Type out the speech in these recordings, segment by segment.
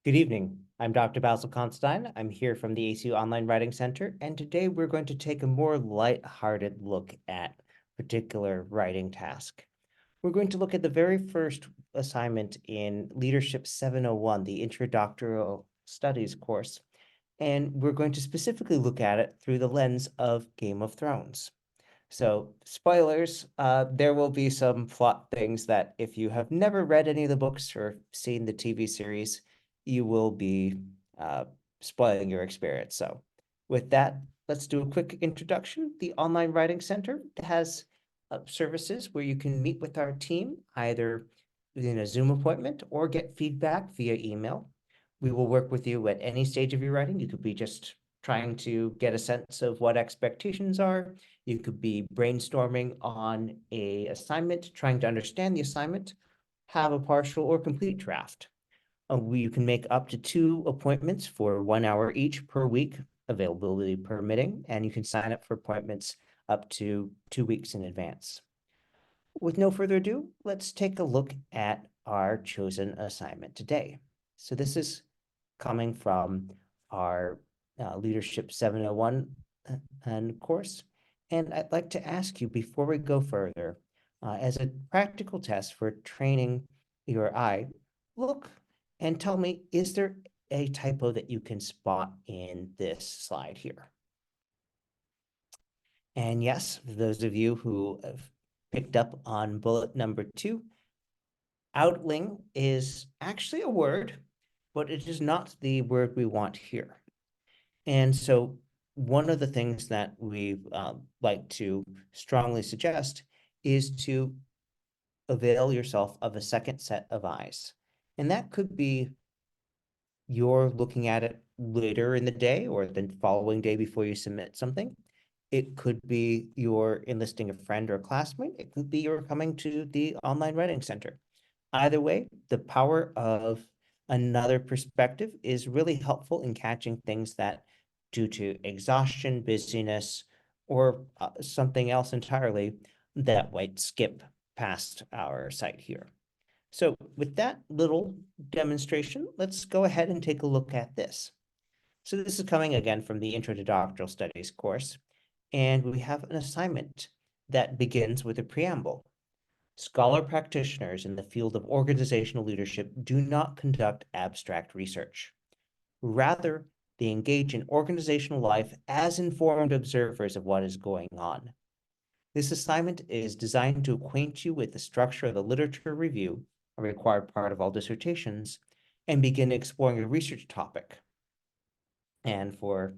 Good evening. I'm Dr. Basil Constein. I'm here from the ACU Online Writing Center, and today we're going to take a more light-hearted look at a particular writing task. We're going to look at the very first assignment in Leadership 701, the Introdoctoral Studies course, and we're going to specifically look at it through the lens of Game of Thrones. So, spoilers, there will be some plot things that if you have never read any of the books or seen the TV series, you will be spoiling your experience. So, with that, let's do a quick introduction. The Online Writing Center has services where you can meet with our team, either in a Zoom appointment or get feedback via email. We will work with you at any stage of your writing. You could be just trying to get a sense of what expectations are. You could be brainstorming on a assignment, trying to understand the assignment, have a partial or complete draft. You can make up to 2 appointments for 1 hour each per week, availability permitting, and you can sign up for appointments up to 2 weeks in advance. With no further ado, let's take a look at our chosen assignment today. So this is coming from our Leadership 701 and course. And I'd like to ask you before we go further, as a practical test for training your eye, look and tell me, is there a typo that you can spot in this slide here? And yes, for those of you who have picked up on bullet number 2, outling is actually a word, but it is not the word we want here. And so one of the things that we like to strongly suggest is to avail yourself of a second set of eyes. And that could be you're looking at it later in the day or the following day before you submit something. It could be you're enlisting a friend or a classmate. It could be you're coming to the online writing center. Either way, the power of another perspective is really helpful in catching things that, due to exhaustion, busyness, or something else entirely, that might skip past our site here. So with that little demonstration, let's go ahead and take a look at this. So this is coming again from the Intro to Doctoral Studies course, and we have an assignment that begins with a preamble. Scholar practitioners in the field of organizational leadership do not conduct abstract research. Rather, they engage in organizational life as informed observers of what is going on. This assignment is designed to acquaint you with the structure of the literature review, a required part of all dissertations, and begin exploring a research topic. And for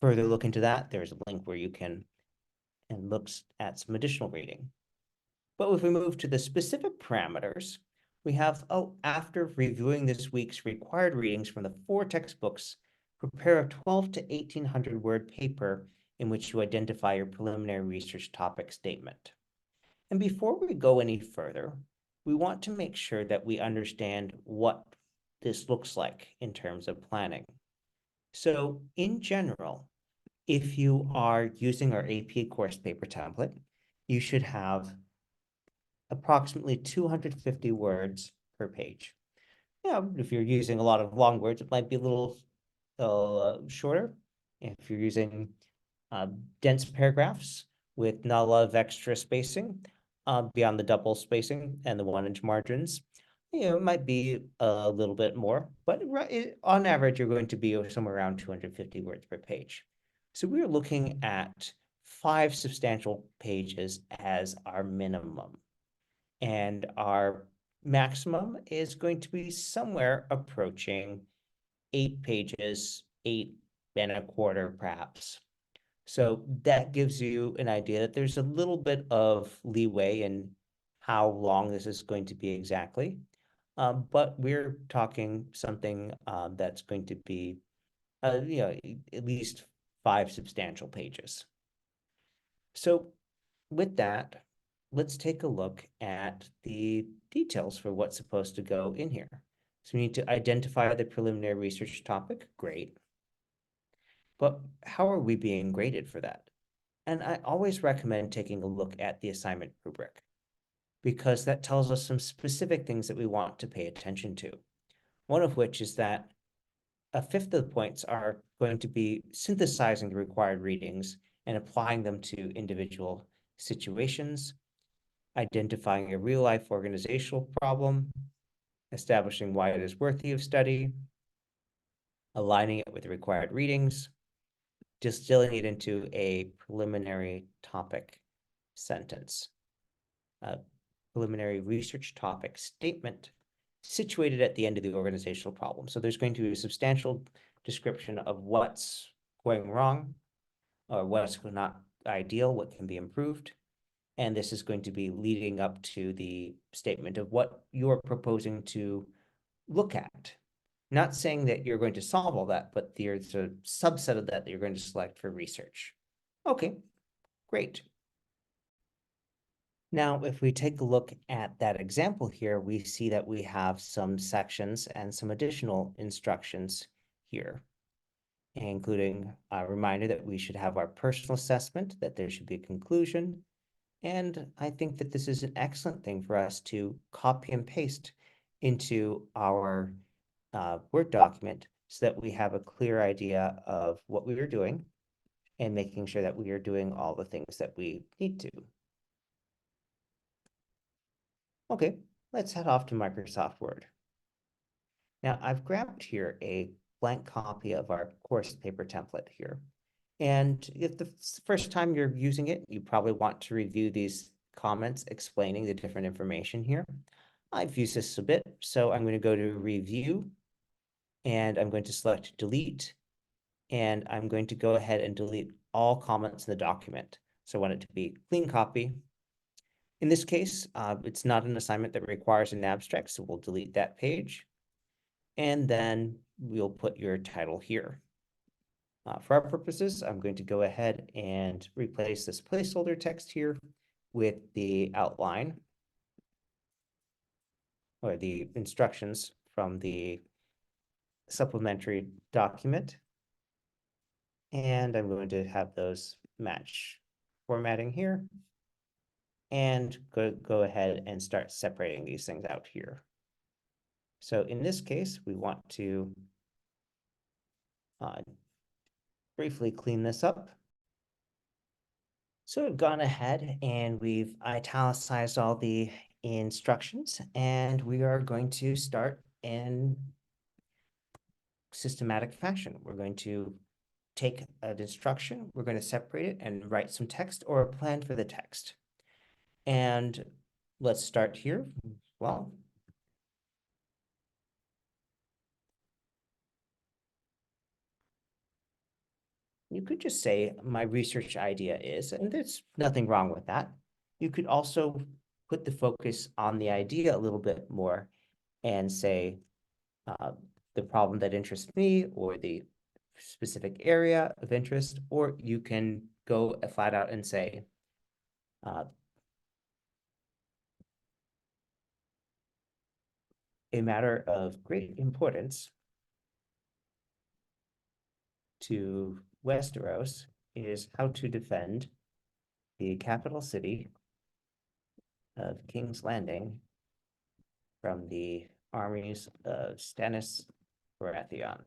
further look into that, there's a link where you can and looks at some additional reading. But if we move to the specific parameters, we have, after reviewing this week's required readings from the 4 textbooks, prepare a 12 to 1800 word paper in which you identify your preliminary research topic statement. And before we go any further, we want to make sure that we understand what this looks like in terms of planning. So in general, if you are using our AP course paper template, you should have approximately 250 words per page. Yeah, if you're using a lot of long words, it might be a little shorter. If you're using dense paragraphs with not a lot of extra spacing beyond the double spacing and the 1-inch margins, it might be a little bit more, but on average, you're going to be somewhere around 250 words per page. So we're looking at 5 substantial pages as our minimum. And our maximum is going to be somewhere approaching 8 pages, 8.25 perhaps. So that gives you an idea that there's a little bit of leeway in how long this is going to be exactly. But we're talking something that's going to be, at least 5 substantial pages. So with that, let's take a look at the details for what's supposed to go in here. So we need to identify the preliminary research topic. Great. But how are we being graded for that? And I always recommend taking a look at the assignment rubric, because that tells us some specific things that we want to pay attention to. one of which is that a fifth of the points are going to be synthesizing the required readings and applying them to individual situations, identifying a real-life organizational problem, establishing why it is worthy of study, aligning it with the required readings, distilling it into a preliminary topic sentence, a preliminary research topic statement situated at the end of the organizational problem. So there's going to be a substantial description of what's going wrong or what's not ideal, what can be improved. And this is going to be leading up to the statement of what you're proposing to look at. Not saying that you're going to solve all that, but there's a subset of that you're going to select for research. Okay, great. Now, if we take a look at that example here, we see that we have some sections and some additional instructions here, including a reminder that we should have our personal assessment, that there should be a conclusion. And I think that this is an excellent thing for us to copy and paste into our Word document so that we have a clear idea of what we are doing and making sure that we are doing all the things that we need to. Okay, let's head off to Microsoft Word. Now, I've grabbed here a blank copy of our course paper template here. And if the first time you're using it, you probably want to review these comments explaining the different information here. I've used this a bit, so I'm going to go to Review, and I'm going to select Delete, and I'm going to go ahead and delete all comments in the document. So I want it to be clean copy. In this case, it's not an assignment that requires an abstract, so we'll delete that page. And then we'll put your title here. For our purposes, I'm going to go ahead and replace this placeholder text here with the outline or the instructions from the supplementary document. And I'm going to have those match formatting here and go ahead and start separating these things out here. So in this case, we want to briefly clean this up. So we've gone ahead and we've italicized all the instructions, and we are going to start in systematic fashion. We're going to take an instruction, we're going to separate it and write some text or a plan for the text. And let's start here. Well, you could just say my research idea is, and there's nothing wrong with that. You could also put the focus on the idea a little bit more and say the problem that interests me or the specific area of interest, or you can go flat out and say a matter of great importance to Westeros is how to defend the capital city of King's Landing from the armies of Stannis Baratheon.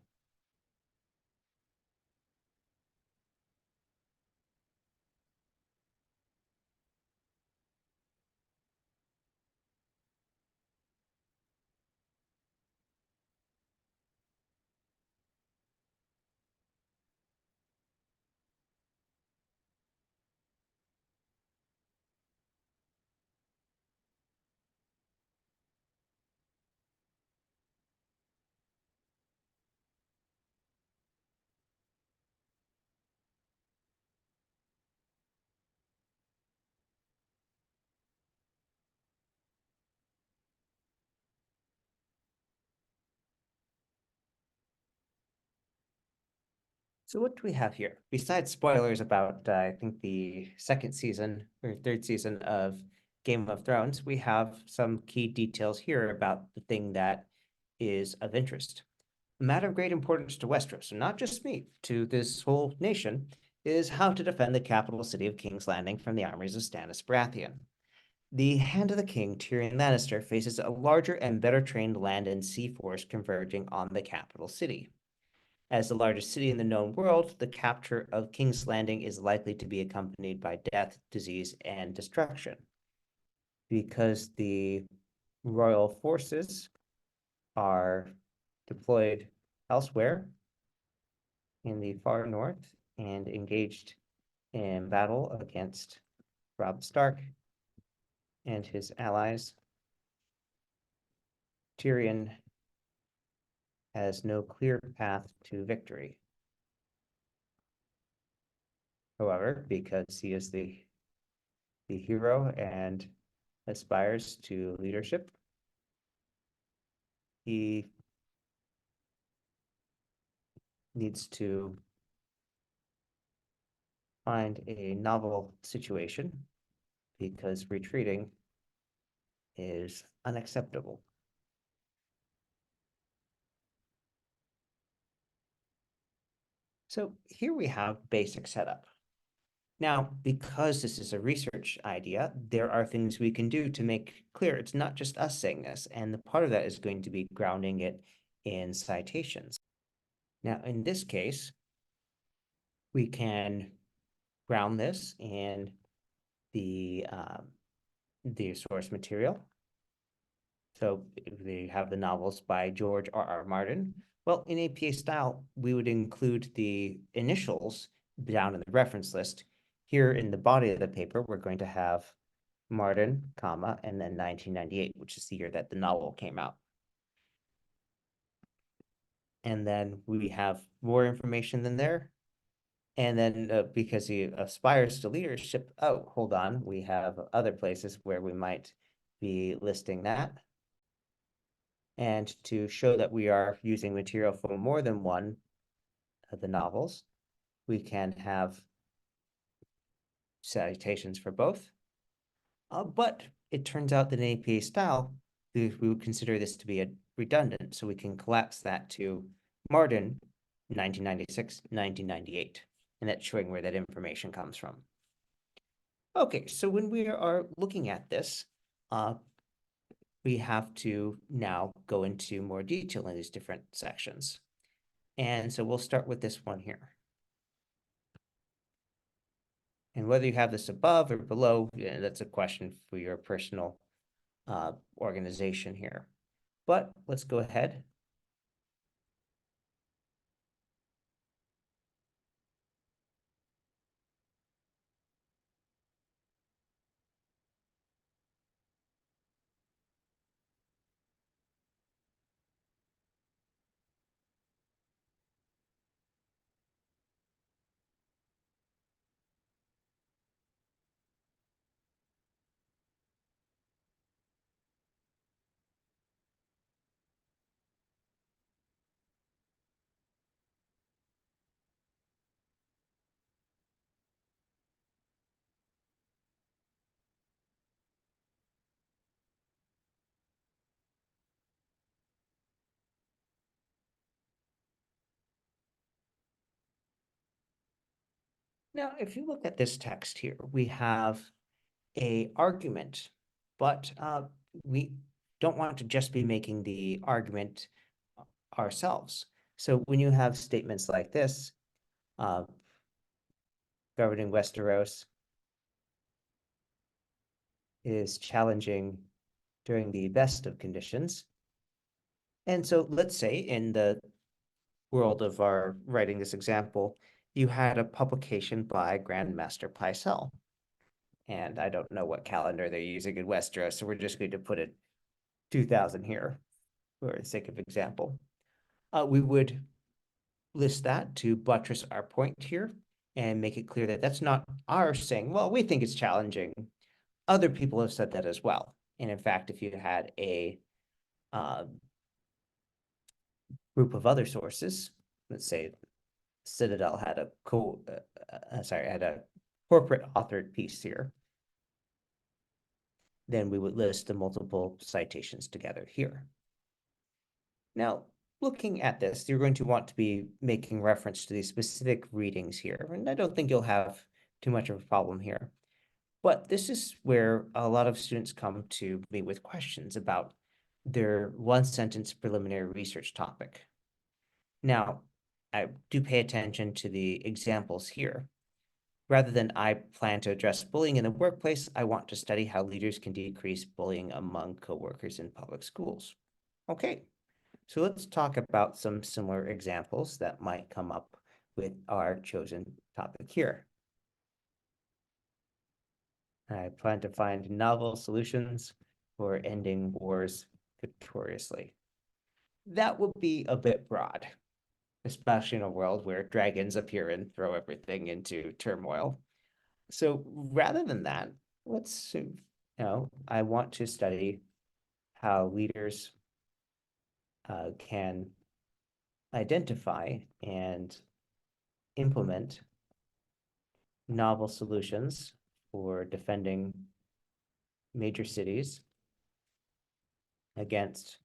So what do we have here? Besides spoilers about, I think, the second season or third season of Game of Thrones, we have some key details here about the thing that is of interest. A matter of great importance to Westeros, so not just me, to this whole nation, is how to defend the capital city of King's Landing from the armies of Stannis Baratheon. The Hand of the King, Tyrion Lannister, faces a larger and better trained land and sea force converging on the capital city. As the largest city in the known world, the capture of King's Landing is likely to be accompanied by death, disease, and destruction. Because the royal forces are deployed elsewhere in the far north and engaged in battle against Robb Stark and his allies, Tyrion has no clear path to victory. However, because he is the hero and aspires to leadership, he needs to find a novel situation because retreating is unacceptable. So here we have basic setup. Now, because this is a research idea, there are things we can do to make clear it's not just us saying this, and the part of that is going to be grounding it in citations. Now, in this case, we can ground this in the source material. So we have the novels by George R.R. Martin. Well, in APA style, we would include the initials down in the reference list. Here in the body of the paper, we're going to have Martin, comma, and then 1998, which is the year that the novel came out. And then we have more information than there. And then because he aspires to leadership, oh, hold on, we have other places where we might be listing that. And to show that we are using material from more than one of the novels, we can have citations for both. But it turns out that in APA style, we would consider this to be a redundant, so we can collapse that to Martin, 1996, 1998, and that's showing where that information comes from. Okay, so when we are looking at this, we have to now go into more detail in these different sections. And so we'll start with this one here. And whether you have this above or below, yeah, that's a question for your personal organization here. But let's go ahead. Now, if you look at this text here, we have a argument, but we don't want to just be making the argument ourselves. So when you have statements like this, governing Westeros is challenging during the best of conditions. And so let's say in the world of our writing this example, you had a publication by Grandmaster Pycelle. And I don't know what calendar they're using in Westeros, so we're just going to put it 2000 here for the sake of example. We would list that to buttress our point here and make it clear that that's not our saying, well, we think it's challenging. Other people have said that as well. And in fact, if you had a group of other sources, let's say Citadel had a had a corporate authored piece here, then we would list the multiple citations together here. Now, looking at this, you're going to want to be making reference to these specific readings here, and I don't think you'll have too much of a problem here. But this is where a lot of students come to me with questions about their one sentence preliminary research topic. Now, I do pay attention to the examples here. Rather than I plan to address bullying in the workplace, I want to study how leaders can decrease bullying among coworkers in public schools. Okay, so let's talk about some similar examples that might come up with our chosen topic here. I plan to find novel solutions for ending wars victoriously. That would be a bit broad, especially in a world where dragons appear and throw everything into turmoil. So rather than that, I want to study how leaders can identify and implement novel solutions for defending major cities against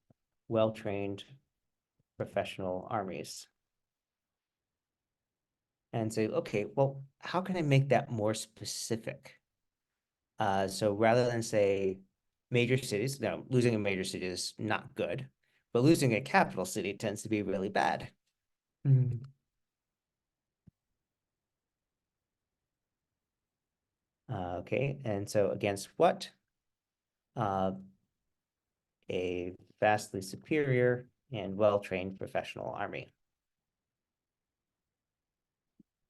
well-trained professional armies. And say, okay, well, how can I make that more specific? So rather than say major cities, no, losing a major city is not good, but losing a capital city tends to be really bad. Mhm. Okay, and so against what? Uh, a vastly superior and well-trained professional army.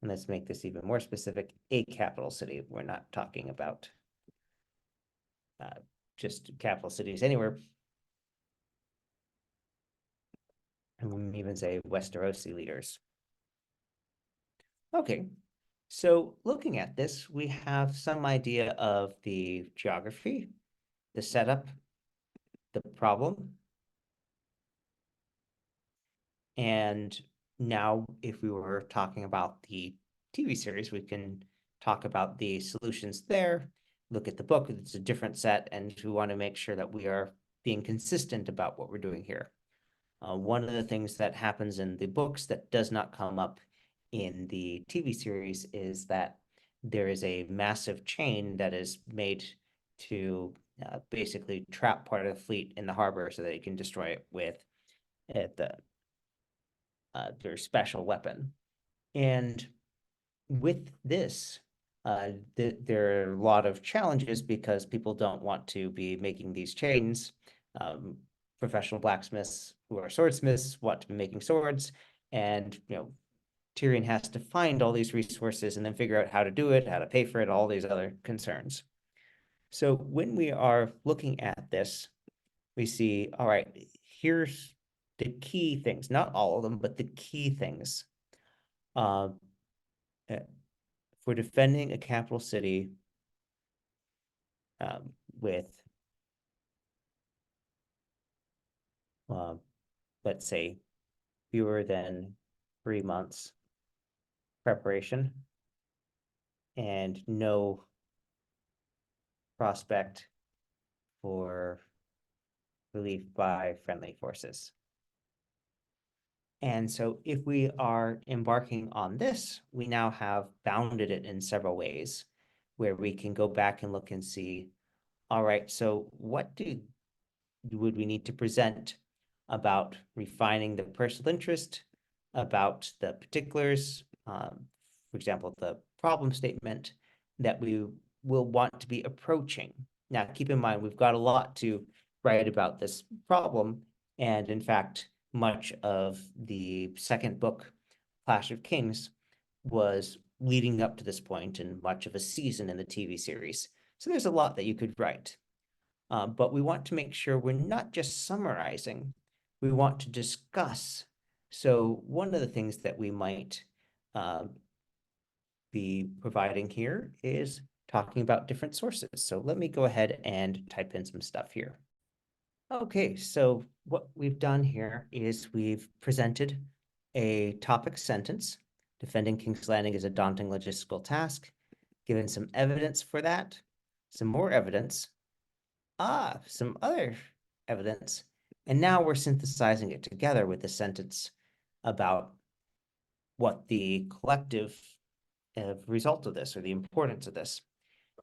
And let's make this even more specific, a capital city. We're not talking about just capital cities anywhere. And we even say Westerosi leaders. Okay, so looking at this, we have some idea of the geography, the setup, the problem. And now if we were talking about the TV series, we can talk about the solutions there, look at the book, it's a different set, and we want to make sure that we are being consistent about what we're doing here. One of the things that happens in the books that does not come up in the TV series is that there is a massive chain that is made to basically trap part of the fleet in the harbor so that it can destroy it with their special weapon. And with this, there are a lot of challenges because people don't want to be making these chains. Professional blacksmiths who are swordsmiths want to be making swords, and Tyrion has to find all these resources and then figure out how to do it, how to pay for it, all these other concerns. So when we are looking at this, we see, all right, here's the key things, not all of them, but the key things. Uh, for defending a capital city with, uh, let's say, fewer than 3 months preparation and no prospect for relief by friendly forces. And so if we are embarking on this, we now have bounded it in several ways where we can go back and look and see, all right, so what would we need to present about refining the personal interest, about the particulars, for example, the problem statement that we will want to be approaching. Now, keep in mind, we've got a lot to write about this problem. And in fact, much of the second book, Clash of Kings, was leading up to this point and much of a season in the TV series. So there's a lot that you could write. But we want to make sure we're not just summarizing, we want to discuss. So one of the things that we might be providing here is talking about different sources. So let me go ahead and type in some stuff here. Okay, so what we've done here is we've presented a topic sentence. Defending King's Landing is a daunting logistical task. Given some evidence for that, some more evidence, some other evidence. And now we're synthesizing it together with a sentence about what the collective result of this or the importance of this.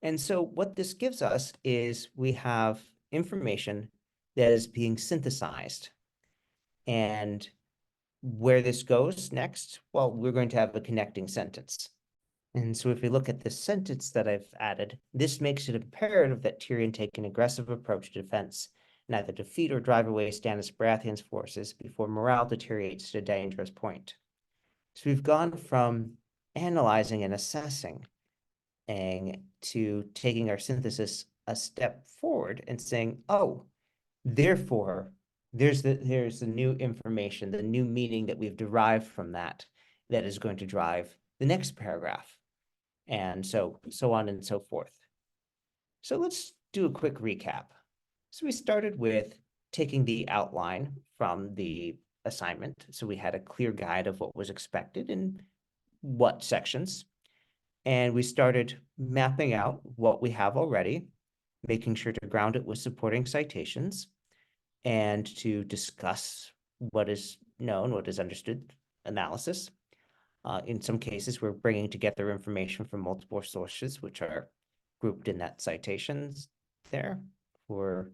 And so what this gives us is we have information that is being synthesized. And where this goes next, well, we're going to have a connecting sentence. And so if we look at this sentence that I've added, this makes it imperative that Tyrion take an aggressive approach to defense, neither defeat or drive away Stannis Baratheon's forces before morale deteriorates to a dangerous point. So we've gone from analyzing and assessing to taking our synthesis a step forward and saying, oh, therefore, there's the new information, the new meaning that we've derived from that is going to drive the next paragraph, and so on and so forth. So let's do a quick recap. So we started with taking the outline from the assignment. So we had a clear guide of what was expected in what sections. And we started mapping out what we have already, making sure to ground it with supporting citations, and to discuss what is known, what is understood analysis. In some cases, we're bringing together information from multiple sources, which are grouped in that citations there for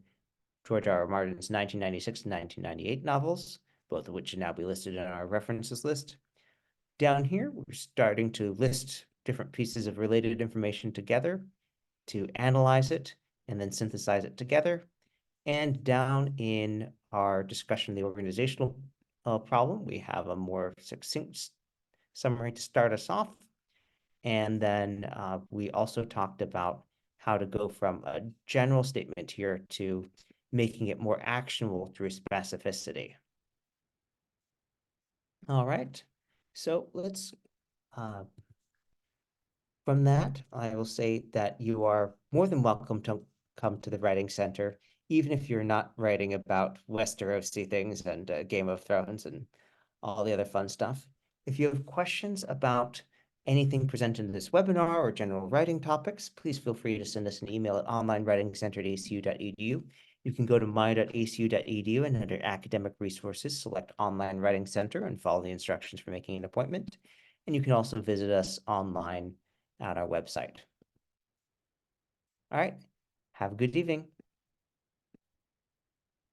George R. R. Martin's 1996 and 1998 novels, both of which should now be listed in our references list. Down here, we're starting to list different pieces of related information together to analyze it and then synthesize it together. And down in our discussion of the organizational problem, we have a more succinct summary to start us off. And then we also talked about how to go from a general statement here to making it more actionable through specificity. All right, so let's, from that, I will say that you are more than welcome to come to the Writing Center, even if you're not writing about Westerosi things and Game of Thrones and all the other fun stuff. If you have questions about anything presented in this webinar or general writing topics, please feel free to send us an email at onlinewritingcenter@acu.edu. You can go to my.acu.edu and under academic resources, select Online Writing Center and follow the instructions for making an appointment. And you can also visit us online at our website. All right, have a good evening.